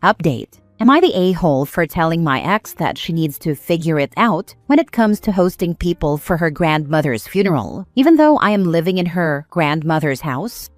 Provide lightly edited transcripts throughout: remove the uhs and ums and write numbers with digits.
Update. Am I the a-hole for telling my ex that she needs to figure it out when it comes to hosting people for her grandmother's funeral, even though I am living in her grandmother's house?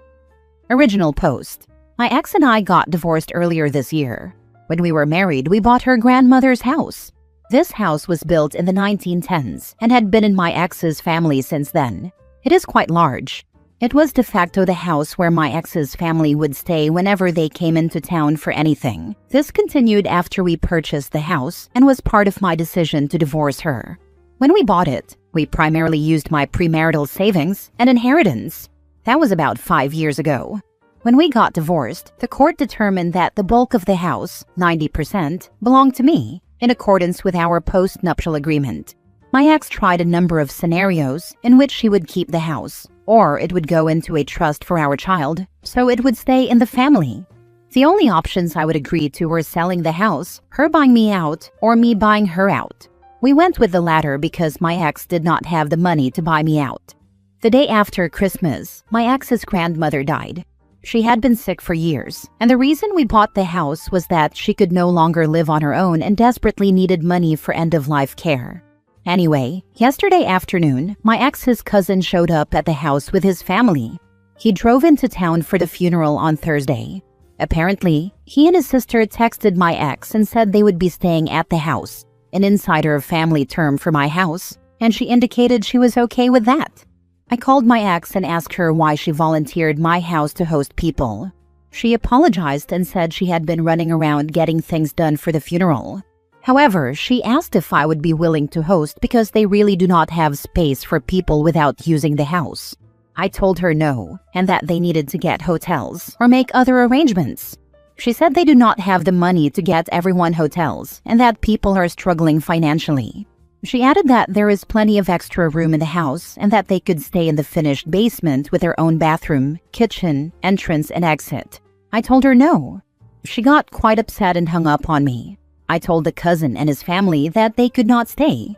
Original post. My ex and I got divorced earlier this year. When we were married, we bought her grandmother's house. This house was built in the 1910s and had been in my ex's family since then. It is quite large. It was de facto the house where my ex's family would stay whenever they came into town for anything. This continued after we purchased the house and was part of my decision to divorce her. When we bought it, we primarily used my premarital savings and inheritance. That was about 5 years ago. When we got divorced, the court determined that the bulk of the house, 90%, belonged to me, in accordance with our post-nuptial agreement. My ex tried a number of scenarios in which she would keep the house, or it would go into a trust for our child, so it would stay in the family. The only options I would agree to were selling the house, her buying me out, or me buying her out. We went with the latter because my ex did not have the money to buy me out. The day after Christmas, my ex's grandmother died. She had been sick for years, and the reason we bought the house was that she could no longer live on her own and desperately needed money for end-of-life care. Anyway, yesterday afternoon, my ex's cousin showed up at the house with his family. He drove into town for the funeral on Thursday. Apparently, he and his sister texted my ex and said they would be staying at the house, an insider family term for my house, and she indicated she was okay with that. I called my ex and asked her why she volunteered my house to host people. She apologized and said she had been running around getting things done for the funeral. However, she asked if I would be willing to host because they really do not have space for people without using the house. I told her no, and that they needed to get hotels or make other arrangements. She said they do not have the money to get everyone hotels and that people are struggling financially. She added that there is plenty of extra room in the house and that they could stay in the finished basement with their own bathroom, kitchen, entrance, and exit. I told her no. She got quite upset and hung up on me. I told the cousin and his family that they could not stay.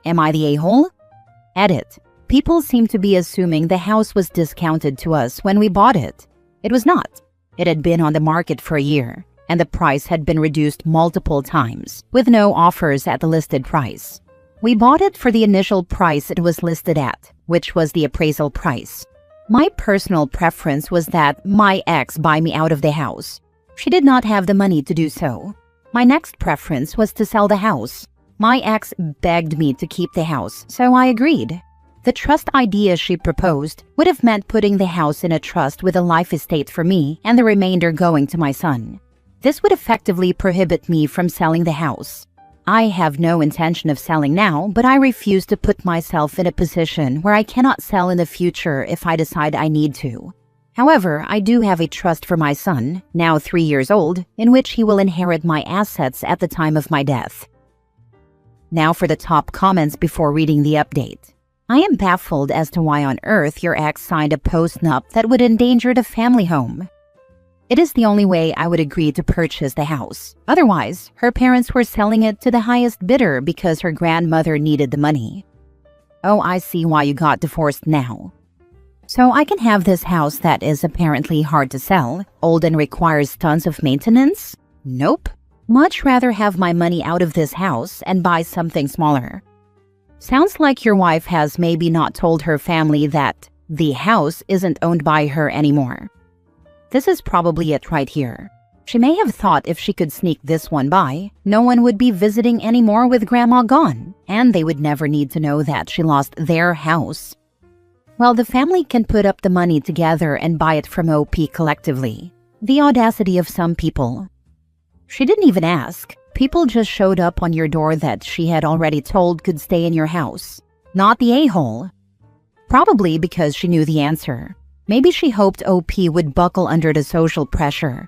Am I the a-hole? Edit. People seem to be assuming the house was discounted to us when we bought it. It was not. It had been on the market for a year, and the price had been reduced multiple times, with no offers at the listed price. We bought it for the initial price it was listed at, which was the appraisal price. My personal preference was that my ex buy me out of the house. She did not have the money to do so. My next preference was to sell the house. My ex begged me to keep the house, so I agreed. The trust idea she proposed would have meant putting the house in a trust with a life estate for me and the remainder going to my son. This would effectively prohibit me from selling the house. I have no intention of selling now, but I refuse to put myself in a position where I cannot sell in the future if I decide I need to. However, I do have a trust for my son, now 3 years old, in which he will inherit my assets at the time of my death. Now for the top comments before reading the update. I am baffled as to why on earth your ex signed a post-nup that would endanger the family home. It is the only way I would agree to purchase the house. Otherwise, her parents were selling it to the highest bidder because her grandmother needed the money. Oh, I see why you got divorced now. So I can have this house that is apparently hard to sell, old and requires tons of maintenance? Nope. Much rather have my money out of this house and buy something smaller. Sounds like your wife has maybe not told her family that the house isn't owned by her anymore. This is probably it right here. She may have thought if she could sneak this one by, no one would be visiting anymore with Grandma gone, and they would never need to know that she lost their house. Well, the family can put up the money together and buy it from OP collectively. The audacity of some people. She didn't even ask. People just showed up on your door that she had already told could stay in your house. Not the a-hole. Probably because she knew the answer. Maybe she hoped OP would buckle under the social pressure.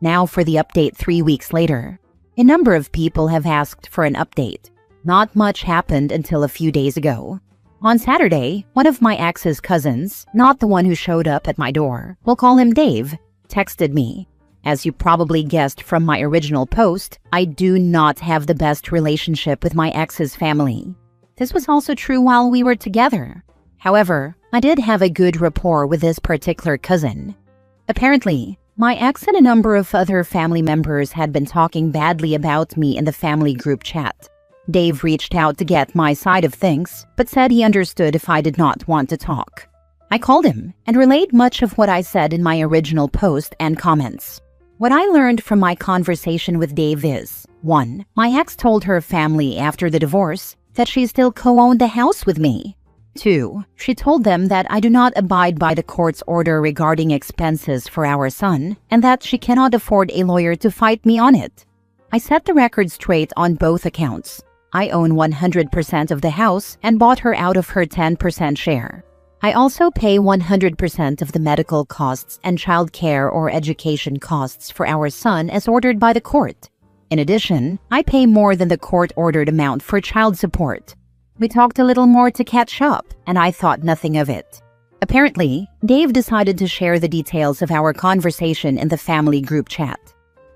Now for the update 3 weeks later. A number of people have asked for an update. Not much happened until a few days ago. On Saturday, one of my ex's cousins, not the one who showed up at my door, we'll call him Dave, texted me. As you probably guessed from my original post, I do not have the best relationship with my ex's family. This was also true while we were together. However, I did have a good rapport with this particular cousin. Apparently, My ex and a number of other family members had been talking badly about me in the family group chat. Dave reached out to get my side of things, but said he understood if I did not want to talk. I called him and relayed much of what I said in my original post and comments. What I learned from my conversation with Dave is: 1. My ex told her family after the divorce that she still co-owned the house with me. 2. She told them that I do not abide by the court's order regarding expenses for our son and that she cannot afford a lawyer to fight me on it. I set the record straight on both accounts. I own 100% of the house and bought her out of her 10% share. I also pay 100% of the medical costs and child care or education costs for our son as ordered by the court. In addition, I pay more than the court-ordered amount for child support. We talked a little more to catch up, and I thought nothing of it. Apparently, Dave decided to share the details of our conversation in the family group chat.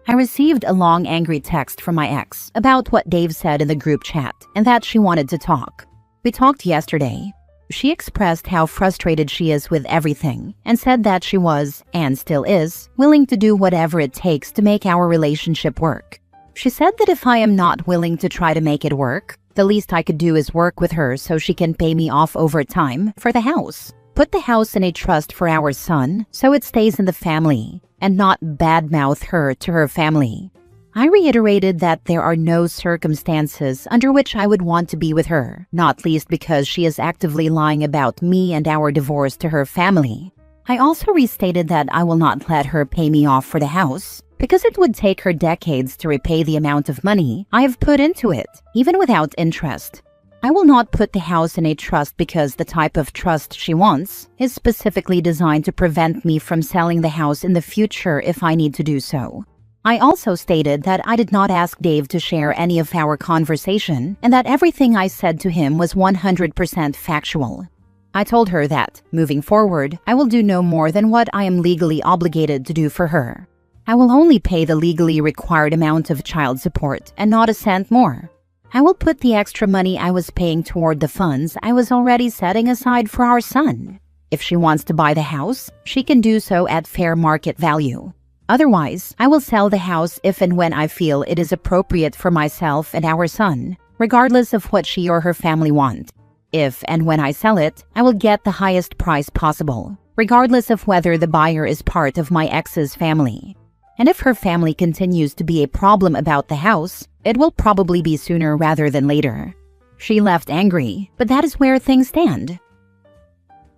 I received a long angry text from my ex about what Dave said in the group chat and that she wanted to talk. We talked yesterday. She expressed how frustrated she is with everything and said that she was, and still is, willing to do whatever it takes to make our relationship work. She said that if I am not willing to try to make it work, the least I could do is work with her so she can pay me off over time for the house. Put the house in a trust for our son so it stays in the family, and not badmouth her to her family. I reiterated that there are no circumstances under which I would want to be with her, not least because she is actively lying about me and our divorce to her family. I also restated that I will not let her pay me off for the house, because it would take her decades to repay the amount of money I have put into it, even without interest. I will not put the house in a trust because the type of trust she wants is specifically designed to prevent me from selling the house in the future if I need to do so. I also stated that I did not ask Dave to share any of our conversation and that everything I said to him was 100% factual. I told her that, moving forward, I will do no more than what I am legally obligated to do for her. I will only pay the legally required amount of child support and not a cent more. I will put the extra money I was paying toward the funds I was already setting aside for our son. If she wants to buy the house, she can do so at fair market value. Otherwise, I will sell the house if and when I feel it is appropriate for myself and our son, regardless of what she or her family want. If and when I sell it, I will get the highest price possible, regardless of whether the buyer is part of my ex's family. And if her family continues to be a problem about the house, it will probably be sooner rather than later. She left angry, but that is where things stand.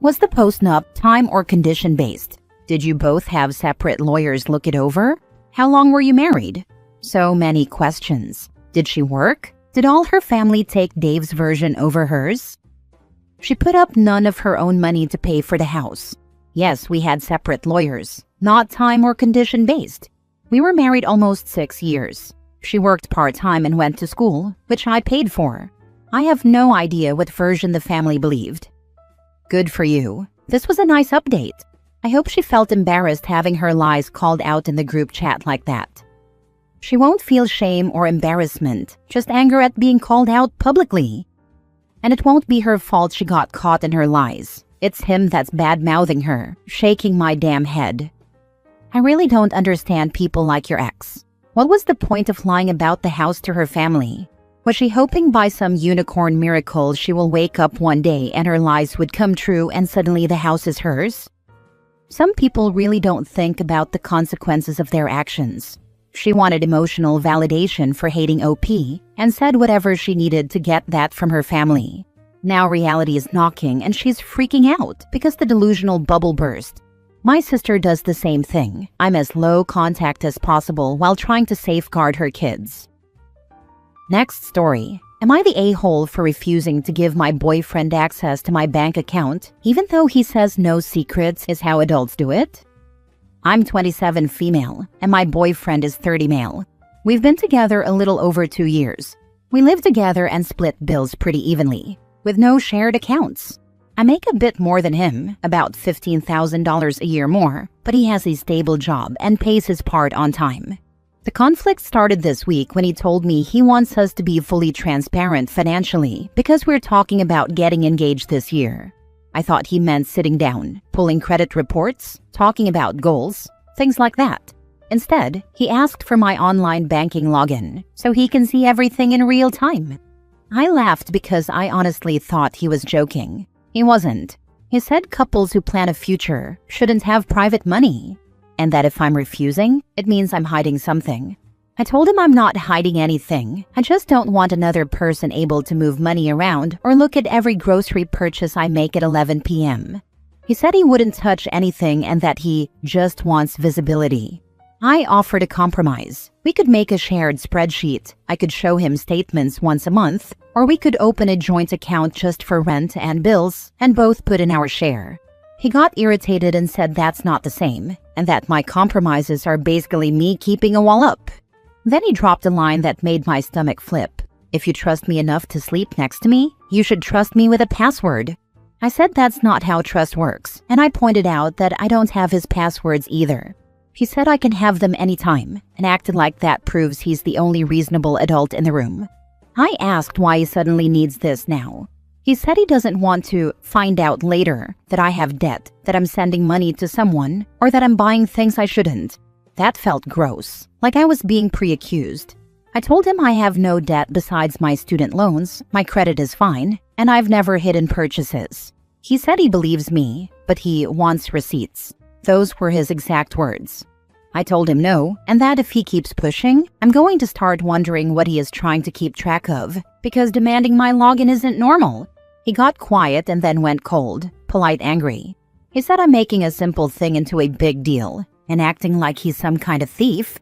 Was the postnup time or condition-based? Did you both have separate lawyers look it over? How long were you married? So many questions. Did she work? Did all her family take Dave's version over hers? She put up none of her own money to pay for the house. Yes, we had separate lawyers, not time or condition-based. We were married almost 6 years. She worked part-time and went to school, which I paid for. I have no idea what version the family believed. Good for you. This was a nice update. I hope she felt embarrassed having her lies called out in the group chat like that. She won't feel shame or embarrassment, just anger at being called out publicly. And it won't be her fault she got caught in her lies. It's him that's bad-mouthing her, shaking my damn head. I really don't understand people like your ex. What was the point of lying about the house to her family? Was she hoping by some unicorn miracle she will wake up one day and her lies would come true and suddenly the house is hers? Some people really don't think about the consequences of their actions. She wanted emotional validation for hating OP and said whatever she needed to get that from her family. Now reality is knocking and she's freaking out because the delusional bubble burst. My sister does the same thing. I'm as low contact as possible while trying to safeguard her kids. Next story. Am I the a-hole for refusing to give my boyfriend access to my bank account, even though he says no secrets is how adults do it? I'm 27 female, and my boyfriend is 30 male. We've been together a little over 2 years. We live together and split bills pretty evenly, with no shared accounts. I make a bit more than him, about $15,000 a year more, but he has a stable job and pays his part on time. The conflict started this week when he told me he wants us to be fully transparent financially because we're talking about getting engaged this year. I thought he meant sitting down, pulling credit reports, talking about goals. things like that. Instead, he asked for my online banking login so he can see everything in real time. I laughed because I honestly thought he was joking. He wasn't. He said couples who plan a future shouldn't have private money, and that if I'm refusing, it means I'm hiding something. I told him I'm not hiding anything. I just don't want another person able to move money around or look at every grocery purchase I make at 11 p.m. He said he wouldn't touch anything and that he just wants visibility. I offered a compromise. We could make a shared spreadsheet. I could show him statements once a month, or we could open a joint account just for rent and bills and both put in our share. He got irritated and said that's not the same, and that my compromises are basically me keeping a wall up. Then he dropped a line that made my stomach flip. If you trust me enough to sleep next to me, you should trust me with a password. I said that's not how trust works, and I pointed out that I don't have his passwords either. He said I can have them anytime, and acted like that proves he's the only reasonable adult in the room. I asked why he suddenly needs this now. He said he doesn't want to find out later that I have debt, that I'm sending money to someone, or that I'm buying things I shouldn't. That felt gross, like I was being pre-accused. I told him I have no debt besides my student loans, my credit is fine, and I've never hidden purchases. He said he believes me, but he wants receipts. Those were his exact words. I told him no, and that if he keeps pushing, I'm going to start wondering what he is trying to keep track of, because demanding my login isn't normal. He got quiet and then went cold, polite angry. He said I'm making a simple thing into a big deal, and acting like he's some kind of thief.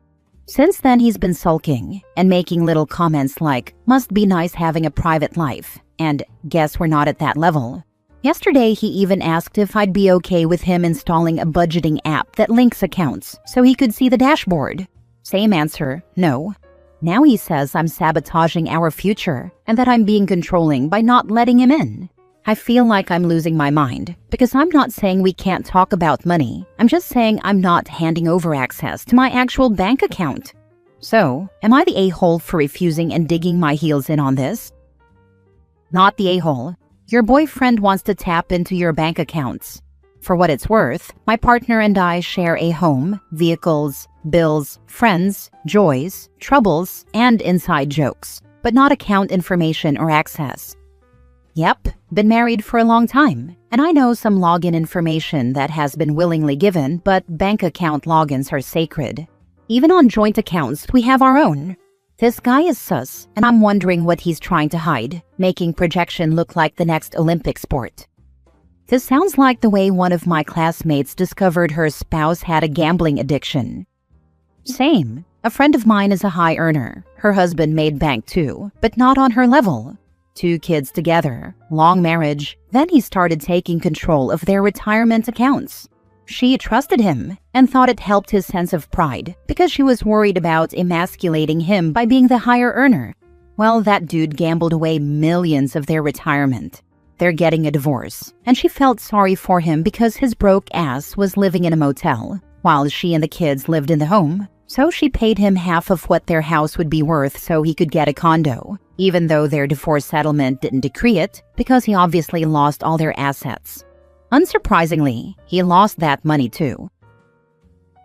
Since then, he's been sulking and making little comments like, must be nice having a private life, and guess we're not at that level. Yesterday, he even asked if I'd be okay with him installing a budgeting app that links accounts so he could see the dashboard. Same answer, no. Now he says I'm sabotaging our future and that I'm being controlling by not letting him in. I feel like I'm losing my mind because I'm not saying we can't talk about money. I'm just saying I'm not handing over access to my actual bank account. So, am I the a-hole for refusing and digging my heels in on this? Not the a-hole. Your boyfriend wants to tap into your bank accounts. For what it's worth, my partner and I share a home, vehicles, bills, friends, joys, troubles, and inside jokes, but not account information or access. Yep, been married for a long time, and I know some login information that has been willingly given, but bank account logins are sacred. Even on joint accounts, we have our own. This guy is sus, and I'm wondering what he's trying to hide, making projection look like the next Olympic sport. This sounds like the way one of my classmates discovered her spouse had a gambling addiction. Same. A friend of mine is a high earner. Her husband made bank too, but not on her level. 2 kids together, long marriage. Then he started taking control of their retirement accounts. She trusted him and thought it helped his sense of pride because she was worried about emasculating him by being the higher earner. Well, that dude gambled away millions of their retirement. They're getting a divorce, and she felt sorry for him because his broke ass was living in a motel, while she and the kids lived in the home. So she paid him half of what their house would be worth so he could get a condo, even though their divorce settlement didn't decree it because he obviously lost all their assets. Unsurprisingly, he lost that money too.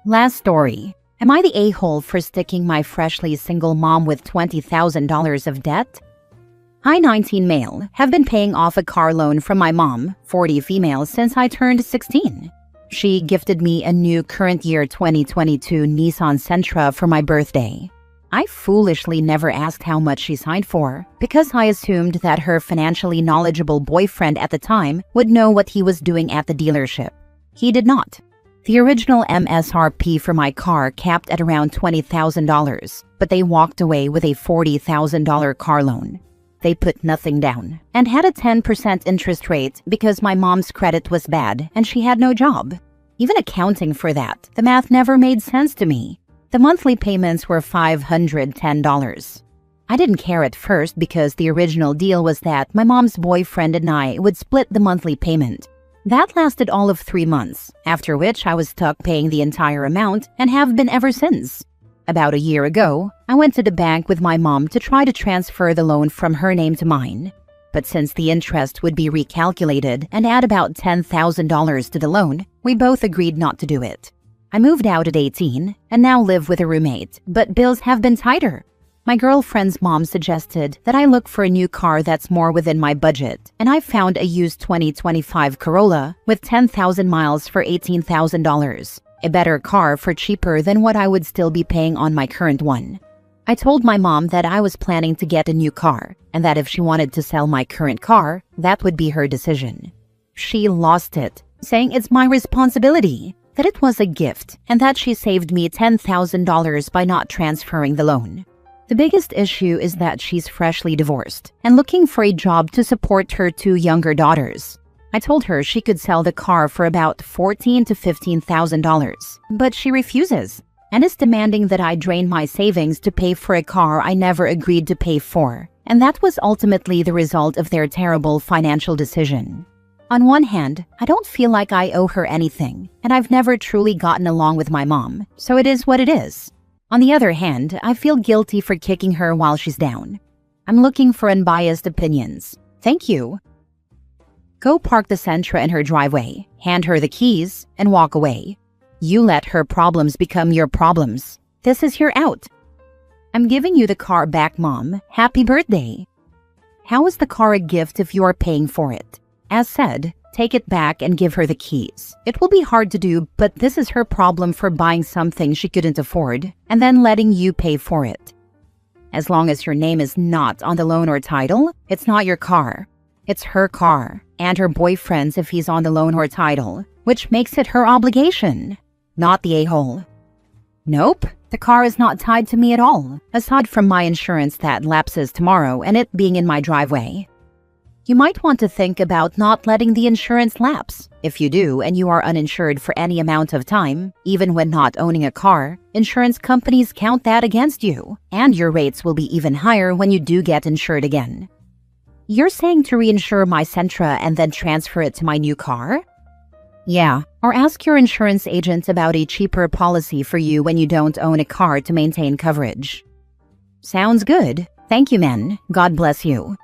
Last story. Am I the a-hole for sticking my freshly single mom with $20,000 of debt? I, 19 male, have been paying off a car loan from my mom, 40 female, since I turned 16. She gifted me a new current year 2022 Nissan Sentra for my birthday. I foolishly never asked how much she signed for because I assumed that her financially knowledgeable boyfriend at the time would know what he was doing at the dealership. He did not. The original MSRP for my car capped at around $20,000, but they walked away with a $40,000 car loan. They put nothing down and had a 10% interest rate because my mom's credit was bad and she had no job. Even accounting for that, the math never made sense to me. The monthly payments were $510. I didn't care at first because the original deal was that my mom's boyfriend and I would split the monthly payment. That lasted all of 3 months, after which I was stuck paying the entire amount and have been ever since. About a year ago, I went to the bank with my mom to try to transfer the loan from her name to mine. But since the interest would be recalculated and add about $10,000 to the loan, we both agreed not to do it. I moved out at 18 and now live with a roommate, but bills have been tighter. My girlfriend's mom suggested that I look for a new car that's more within my budget, and I found a used 2025 Corolla with 10,000 miles for $18,000, a better car for cheaper than what I would still be paying on my current one. I told my mom that I was planning to get a new car, and that if she wanted to sell my current car, that would be her decision. She lost it, saying it's my responsibility, that it was a gift, and that she saved me $10,000 by not transferring the loan. The biggest issue is that she's freshly divorced and looking for a job to support her two younger daughters. I told her she could sell the car for about $14,000 to $15,000, but she refuses and is demanding that I drain my savings to pay for a car I never agreed to pay for, and that was ultimately the result of their terrible financial decision. On one hand, I don't feel like I owe her anything, and I've never truly gotten along with my mom, so it is what it is. On the other hand, I feel guilty for kicking her while she's down. I'm looking for unbiased opinions. Thank you. Go park the Sentra in her driveway, hand her the keys, and walk away. You let her problems become your problems. This is your out. I'm giving you the car back, Mom. Happy birthday. How is the car a gift if you are paying for it? As said, take it back and give her the keys. It will be hard to do, but this is her problem for buying something she couldn't afford and then letting you pay for it. As long as your name is not on the loan or title, it's not your car. It's her car, and her boyfriend's if he's on the loan or title, which makes it her obligation, not the a-hole. Nope, the car is not tied to me at all, aside from my insurance that lapses tomorrow and it being in my driveway. You might want to think about not letting the insurance lapse. If you do and you are uninsured for any amount of time, even when not owning a car, insurance companies count that against you, and your rates will be even higher when you do get insured again. You're saying to reinsure my Sentra and then transfer it to my new car? Yeah, or ask your insurance agent about a cheaper policy for you when you don't own a car to maintain coverage. Sounds good. Thank you, men. God bless you.